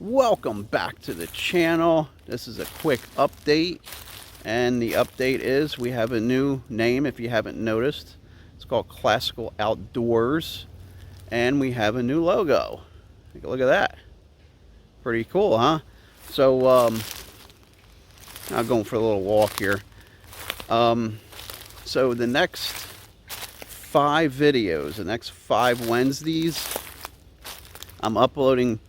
Welcome back to the channel. This is a quick update, and the update is we have a new name if you haven't noticed. It's called Classical Outdoors, and we have a new logo. Take a look at that. Pretty cool, huh? So I'm going for a little walk here. So the next 5 videos, the next 5 Wednesdays, I'm uploading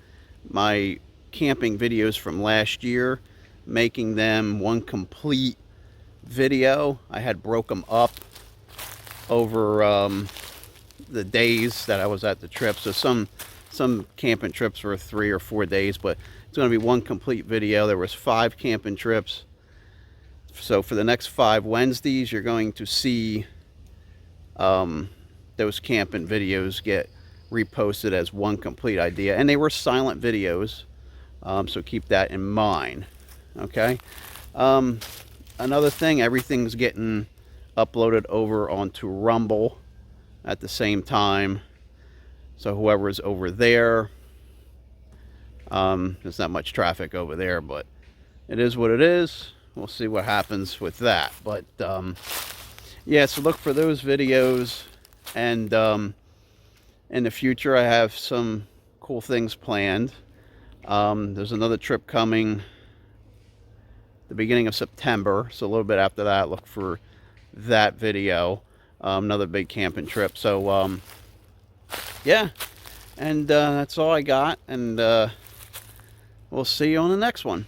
my camping videos from last year, making them one complete video. I had broke them up over the days that I was at the trip. So some camping trips were 3 or 4 days, but it's going to be one complete video. There was 5 camping trips. So for the next 5 Wednesdays, you're going to see those camping videos get reposted as one complete idea, and they were silent videos, so keep that in mind. Okay. Another thing, everything's getting uploaded over onto Rumble at the same time, so whoever's over there, there's not much traffic over there, but it is what it is. We'll see what happens with that. But yeah, so look for those videos, and in the future, I have some cool things planned. There's another trip coming the beginning of September, so a little bit after that, look for that video. Another big camping trip. So, yeah, and that's all I got, and we'll see you on the next one.